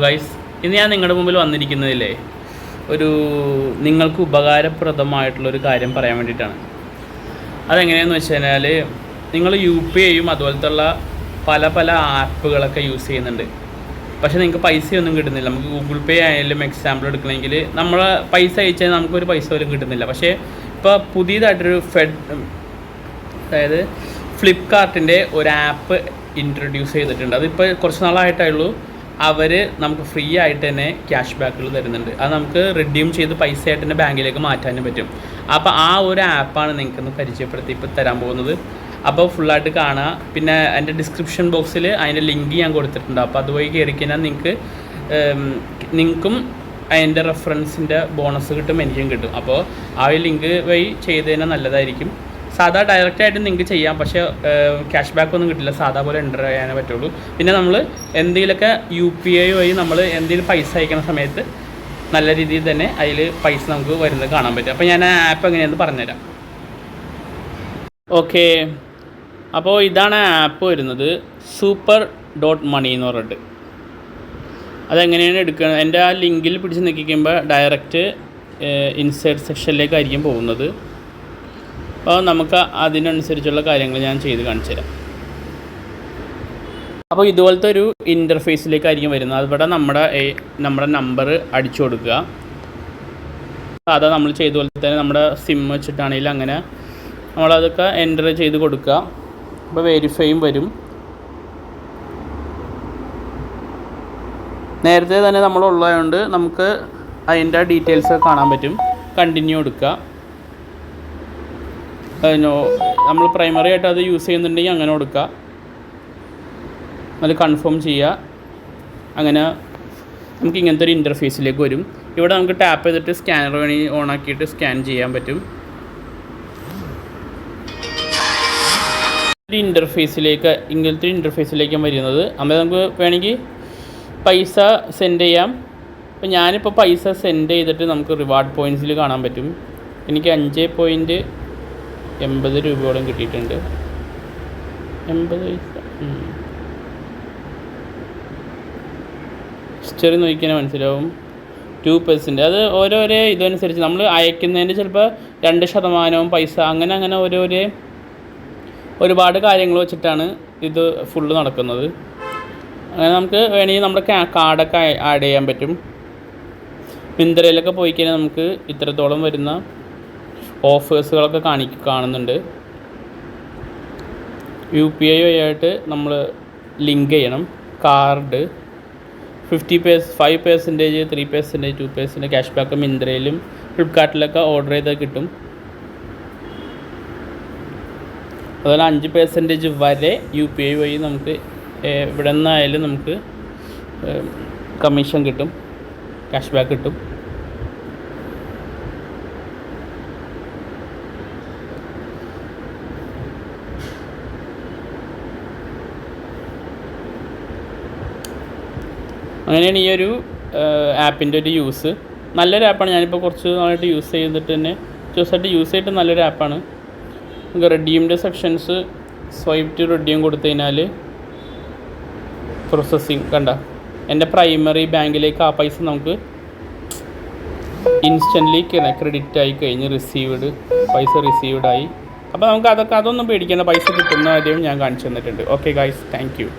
Guys, ഇന്ന് ഞാൻ നിങ്ങളുടെ മുമ്പിൽ വന്നിരിക്കുന്നതില്ലേ നിങ്ങൾക്ക് ഉപകാരപ്രദമായിട്ടുള്ളൊരു കാര്യം പറയാൻ വേണ്ടിയിട്ടാണ്. അതെങ്ങനെയാണെന്ന് വെച്ച് കഴിഞ്ഞാൽ, നിങ്ങൾ UPIയും അതുപോലത്തുള്ള പല ആപ്പുകളൊക്കെ യൂസ് ചെയ്യുന്നുണ്ട്. പക്ഷേ നിങ്ങൾക്ക് പൈസയൊന്നും കിട്ടുന്നില്ല. നമുക്ക് ഗൂഗിൾ പേ ആയാലും എക്സാമ്പിൾ എടുക്കണമെങ്കിൽ നമ്മൾ പൈസ അയച്ചാൽ നമുക്കൊരു പൈസ പോലും കിട്ടുന്നില്ല. പക്ഷേ ഇപ്പോൾ പുതിയതായിട്ടൊരു അതായത് ഫ്ലിപ്കാർട്ടിൻ്റെ ഒരു ആപ്പ് ഇൻട്രൊഡ്യൂസ് ചെയ്തിട്ടുണ്ട്. അതിപ്പോൾ കുറച്ച് നാളായിട്ടേ അവർ നമുക്ക് ഫ്രീ ആയിട്ട് തന്നെ ക്യാഷ് ബാക്കുകൾ തരുന്നുണ്ട്. അത് നമുക്ക് റിഡീം ചെയ്ത് പൈസ ആയിട്ട് തന്നെ ബാങ്കിലേക്ക് മാറ്റാനും പറ്റും. അപ്പോൾ ആ ഒരു ആപ്പാണ് നിങ്ങൾക്കൊന്ന് പരിചയപ്പെടുത്തി ഇപ്പോൾ തരാൻ പോകുന്നത്. അപ്പോൾ ഫുള്ളായിട്ട് കാണുക. പിന്നെ എൻ്റെ ഡിസ്ക്രിപ്ഷൻ ബോക്സിൽ അതിൻ്റെ ലിങ്ക് ഞാൻ കൊടുത്തിട്ടുണ്ട്. അപ്പോൾ അതുവഴി കയറി കഴിഞ്ഞാൽ നിങ്ങൾക്കും അതിൻ്റെ റെഫറൻസിൻ്റെ ബോണസ് കിട്ടും, എനിക്കും കിട്ടും. അപ്പോൾ ആ ലിങ്ക് വഴി ചെയ്ത് കഴിഞ്ഞാൽ നല്ലതായിരിക്കും. സാധാ ഡയറക്റ്റായിട്ട് നിങ്ങൾക്ക് ചെയ്യാം, പക്ഷേ ക്യാഷ് ബാക്ക് ഒന്നും കിട്ടില്ല. സാധാ പോലെ എൻ്റർ ചെയ്യാനേ പറ്റുള്ളൂ. പിന്നെ നമ്മൾ എന്തെങ്കിലുമൊക്കെ UPI വഴി നമ്മൾ എന്തെങ്കിലും പൈസ അയക്കുന്ന സമയത്ത് നല്ല രീതിയിൽ തന്നെ അതിൽ പൈസ നമുക്ക് വരുന്നത് കാണാൻ പറ്റും. അപ്പോൾ ഞാൻ ആ ആപ്പ് എങ്ങനെയാണെന്ന് പറഞ്ഞുതരാം. ഓക്കെ, അപ്പോൾ ഇതാണ് ആപ്പ് വരുന്നത്. super.money എന്ന് പറഞ്ഞിട്ട്. അതെങ്ങനെയാണ് എടുക്കുന്നത്? എൻ്റെ ആ ലിങ്കിൽ പിടിച്ച് നിൽക്കുമ്പോൾ ഡയറക്റ്റ് ഇൻസൈഡ് സെക്ഷനിലേക്കായിരിക്കും പോകുന്നത്. അപ്പോൾ നമുക്ക് അതിനനുസരിച്ചുള്ള കാര്യങ്ങൾ ഞാൻ ചെയ്ത് കാണിച്ചു തരാം. അപ്പോൾ ഇതുപോലത്തെ ഒരു ഇൻ്റർഫേസിലേക്കായിരിക്കും വരുന്നത്. അതിവിടെ നമ്മുടെ നമ്പർ അടിച്ചു കൊടുക്കുക. സാധാ നമ്മൾ ചെയ്ത പോലെ തന്നെ നമ്മുടെ സിം വെച്ചിട്ടാണെങ്കിലും അങ്ങനെ നമ്മളതൊക്കെ എൻ്റർ ചെയ്ത് കൊടുക്കുക. അപ്പോൾ വെരിഫൈയും വരും. നേരത്തെ തന്നെ നമ്മളുള്ളതുകൊണ്ട് നമുക്ക് അതിൻ്റെ ഡീറ്റെയിൽസ് കാണാൻ പറ്റും. കണ്ടിന്യൂ കൊടുക്കുക. നമ്മൾ പ്രൈമറി ആയിട്ട് അത് യൂസ് ചെയ്യുന്നുണ്ടെങ്കിൽ അങ്ങനെ കൊടുക്കുക. അത് കൺഫേം ചെയ്യുക. അങ്ങനെ നമുക്ക് ഇങ്ങനത്തെ ഒരു ഇൻ്റർഫേസിലേക്ക് വരും. ഇവിടെ നമുക്ക് ടാപ്പ് ചെയ്തിട്ട് സ്കാനർ വേണമെങ്കിൽ ഓണാക്കിയിട്ട് സ്കാൻ ചെയ്യാൻ പറ്റും. ഇങ്ങനത്തെ ഇൻ്റർഫേസിലേക്കാണ് വരുന്നത്. അപ്പോൾ നമുക്ക് വേണമെങ്കിൽ പൈസ സെൻഡ് ചെയ്യാം. അപ്പോൾ ഞാനിപ്പോൾ പൈസ സെൻഡ് ചെയ്തിട്ട് നമുക്ക് റിവാർഡ് പോയിൻറ്റ്സിൽ കാണാൻ പറ്റും. എനിക്ക് 5.80 രൂപയോളം കിട്ടിയിട്ടുണ്ട്. 80 പൈസ ഹിസ്റ്ററി നോക്കിയാൽ മനസ്സിലാവും. 2%. അത് ഓരോരോ ഇതനുസരിച്ച് നമ്മൾ അയക്കുന്നതിൻ്റെ ചിലപ്പോൾ 2% പൈസ അങ്ങനെ ഒരുപാട് കാര്യങ്ങൾ വെച്ചിട്ടാണ് ഇത് ഫുള്ള് നടക്കുന്നത്. അങ്ങനെ നമുക്ക് വേണമെങ്കിൽ നമ്മുടെ കാർഡൊക്കെ ആഡ് ചെയ്യാൻ പറ്റും. മിന്ത്രയിലൊക്കെ പോയി കഴിഞ്ഞാൽ നമുക്ക് ഇത്രത്തോളം വരുന്ന ഓഫേഴ്സുകളൊക്കെ കാണുന്നുണ്ട്. UPI വഴിയായിട്ട് നമ്മൾ ലിങ്ക് ചെയ്യണം. കാർഡ് 5%, 3%, 2% ക്യാഷ് ബാക്ക് മിന്ത്രയിലും ഫ്ലിപ്കാർട്ടിലൊക്കെ ഓർഡർ ചെയ്താൽ കിട്ടും. അതുപോലെ 5% വരെ UPI വഴി നമുക്ക് ഇവിടെ നിന്നായാലും നമുക്ക് കമ്മീഷൻ കിട്ടും, ക്യാഷ് ബാക്ക് കിട്ടും. അങ്ങനെയാണ് ഈ ഒരു ആപ്പിൻ്റെ ഒരു യൂസ്. നല്ലൊരു ആപ്പാണ്. ഞാനിപ്പോൾ കുറച്ച് നാളായിട്ട് യൂസ് ചെയ്തിട്ട് നല്ലൊരു ആപ്പാണ്. നമുക്ക് redeemed sections swipe to redeem കൊടുത്തു കഴിഞ്ഞാൽ പ്രോസസ്സിങ് കണ്ട എൻ്റെ പ്രൈമറി ബാങ്കിലേക്ക് ആ പൈസ നമുക്ക് ഇൻസ്റ്റൻ്റ്ലി ക്രെഡിറ്റ് ആയി കഴിഞ്ഞ് പൈസ റിസീവ്ഡ് ആയി. അപ്പോൾ നമുക്ക് അതൊന്നും പേടിക്കേണ്ട. പൈസ കിട്ടുന്ന കാര്യം ഞാൻ കാണിച്ചു തന്നിട്ടുണ്ട്. Okay guys, thank you.